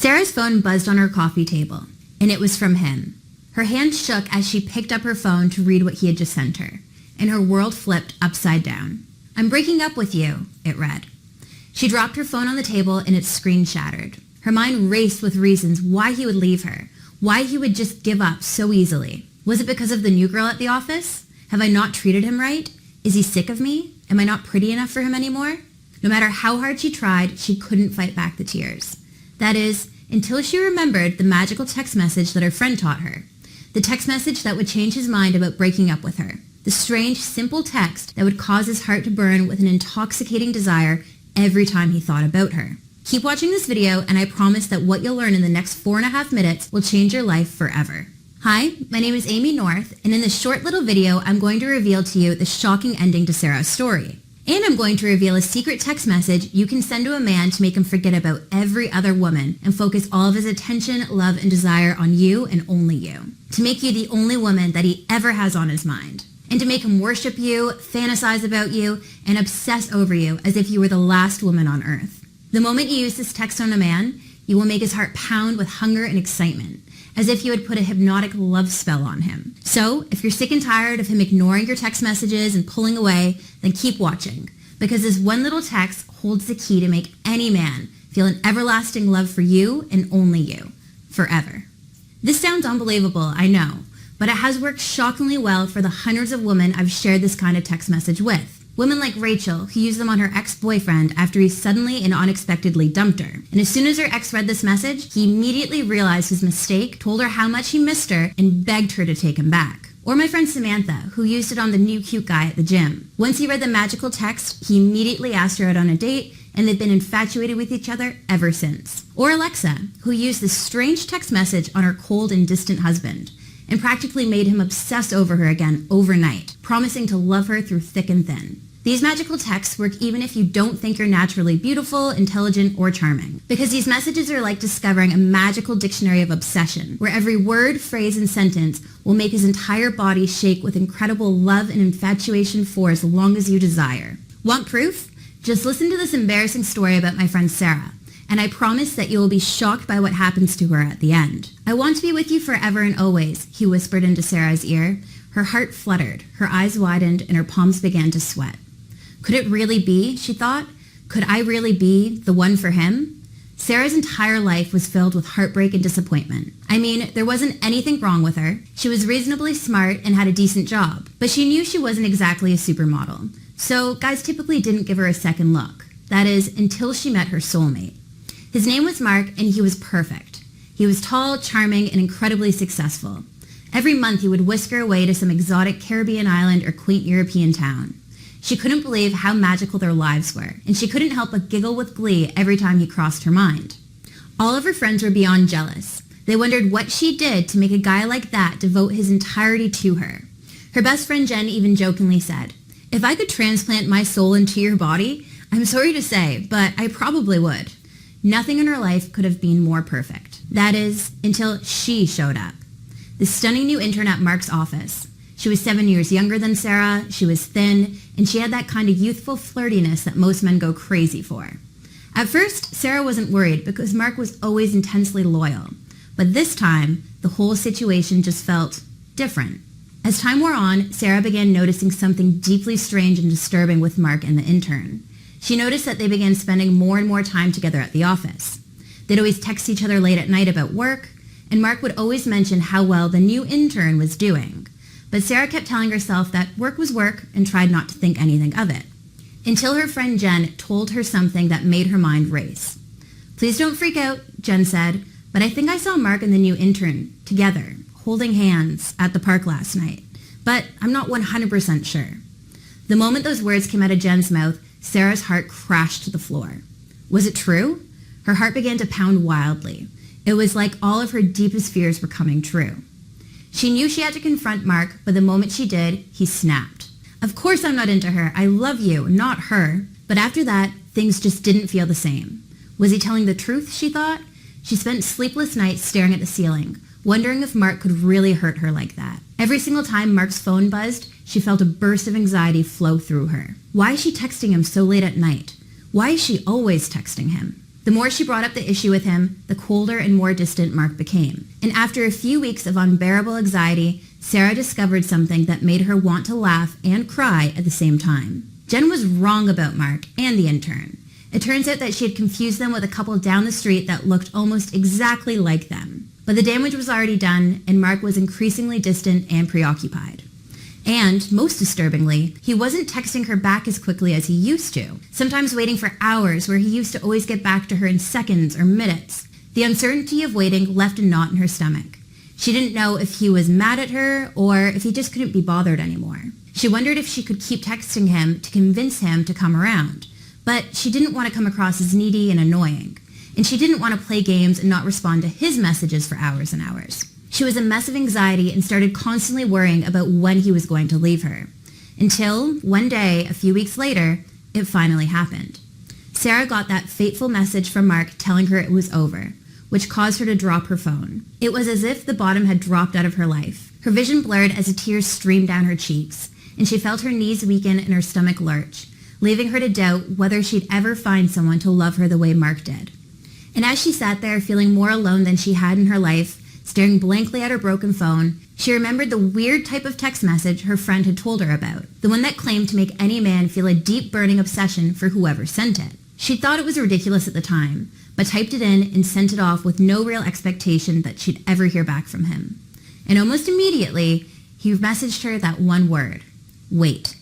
Sarah's phone buzzed on her coffee table, and it was from him. Her hand shook as she picked up her phone to read what he had just sent her, and her world flipped upside down. "I'm breaking up with you," it read. She dropped her phone on the table and its screen shattered. Her mind raced with reasons why he would leave her, why he would just give up so easily. Was it because of the new girl at the office? Have I not treated him right? Is he sick of me? Am I not pretty enough for him anymore? No matter how hard she tried, she couldn't fight back the tears. That is, until she remembered the magical text message that her friend taught her. The text message that would change his mind about breaking up with her. The strange, simple text that would cause his heart to burn with an intoxicating desire every time he thought about her. Keep watching this video, and I promise that what you'll learn in the next 4.5 minutes will change your life forever. Hi, my name is Amy North, and in this short little video, I'm going to reveal to you the shocking ending to Sarah's story. And I'm going to reveal a secret text message you can send to a man to make him forget about every other woman and focus all of his attention, love, and desire on you and only you. To make you the only woman that he ever has on his mind. And to make him worship you, fantasize about you, and obsess over you as if you were the last woman on earth. The moment you use this text on a man, you will make his heart pound with hunger and excitement, as if you had put a hypnotic love spell on him. So, if you're sick and tired of him ignoring your text messages and pulling away, then keep watching, because this one little text holds the key to make any man feel an everlasting love for you and only you, forever. This sounds unbelievable, I know, but it has worked shockingly well for the hundreds of women I've shared this kind of text message with. Women like Rachel, who used them on her ex-boyfriend after he suddenly and unexpectedly dumped her. And as soon as her ex read this message, he immediately realized his mistake, told her how much he missed her, and begged her to take him back. Or my friend Samantha, who used it on the new cute guy at the gym. Once he read the magical text, he immediately asked her out on a date, and they've been infatuated with each other ever since. Or Alexa, who used this strange text message on her cold and distant husband, and practically made him obsess over her again overnight, promising to love her through thick and thin. These magical texts work even if you don't think you're naturally beautiful, intelligent, or charming. Because these messages are like discovering a magical dictionary of obsession, where every word, phrase, and sentence will make his entire body shake with incredible love and infatuation for as long as you desire. Want proof? Just listen to this embarrassing story about my friend Sarah, and I promise that you will be shocked by what happens to her at the end. "I want to be with you forever and always," he whispered into Sarah's ear. Her heart fluttered, her eyes widened, and her palms began to sweat. Could it really be, she thought? Could I really be the one for him? Sarah's entire life was filled with heartbreak and disappointment. I mean, there wasn't anything wrong with her. She was reasonably smart and had a decent job, but she knew she wasn't exactly a supermodel. So guys typically didn't give her a second look. That is, until she met her soulmate. His name was Mark, and he was perfect. He was tall, charming, and incredibly successful. Every month he would whisk her away to some exotic Caribbean island or quaint European town. She couldn't believe how magical their lives were, and she couldn't help but giggle with glee every time he crossed her mind. All of her friends were beyond jealous. They wondered what she did to make a guy like that devote his entirety to her. Her best friend Jen even jokingly said, "If I could transplant my soul into your body, I'm sorry to say, but I probably would." Nothing in her life could have been more perfect. That is, until she showed up. The stunning new intern at Mark's office. She was 7 years younger than Sarah, she was thin, and she had that kind of youthful flirtiness that most men go crazy for. At first, Sarah wasn't worried because Mark was always intensely loyal. But this time, the whole situation just felt different. As time wore on, Sarah began noticing something deeply strange and disturbing with Mark and the intern. She noticed that they began spending more and more time together at the office. They'd always text each other late at night about work, and Mark would always mention how well the new intern was doing. But Sarah kept telling herself that work was work and tried not to think anything of it. Until her friend Jen told her something that made her mind race. "Please don't freak out," Jen said, "but I think I saw Mark and the new intern together, holding hands at the park last night. But I'm not 100% sure." The moment those words came out of Jen's mouth, Sarah's heart crashed to the floor. Was it true? Her heart began to pound wildly. It was like all of her deepest fears were coming true. She knew she had to confront Mark, but the moment she did, he snapped. "Of course I'm not into her. I love you, not her." But after that, things just didn't feel the same. Was he telling the truth, she thought? She spent sleepless nights staring at the ceiling, wondering if Mark could really hurt her like that. Every single time Mark's phone buzzed, she felt a burst of anxiety flow through her. Why is she texting him so late at night? Why is she always texting him? The more she brought up the issue with him, the colder and more distant Mark became. And after a few weeks of unbearable anxiety, Sarah discovered something that made her want to laugh and cry at the same time. Jen was wrong about Mark and the intern. It turns out that she had confused them with a couple down the street that looked almost exactly like them. But the damage was already done, and Mark was increasingly distant and preoccupied. And, most disturbingly, he wasn't texting her back as quickly as he used to, sometimes waiting for hours where he used to always get back to her in seconds or minutes. The uncertainty of waiting left a knot in her stomach. She didn't know if he was mad at her or if he just couldn't be bothered anymore. She wondered if she could keep texting him to convince him to come around, but she didn't want to come across as needy and annoying, and she didn't want to play games and not respond to his messages for hours and hours. She was a mess of anxiety and started constantly worrying about when he was going to leave her. Until, one day, a few weeks later, it finally happened. Sarah got that fateful message from Mark telling her it was over, which caused her to drop her phone. It was as if the bottom had dropped out of her life. Her vision blurred as the tears streamed down her cheeks, and she felt her knees weaken and her stomach lurch, leaving her to doubt whether she'd ever find someone to love her the way Mark did. And as she sat there feeling more alone than she had in her life, staring blankly at her broken phone, she remembered the weird type of text message her friend had told her about, the one that claimed to make any man feel a deep burning obsession for whoever sent it. She thought it was ridiculous at the time, but typed it in and sent it off with no real expectation that she'd ever hear back from him. And almost immediately, he messaged her that one word, wait.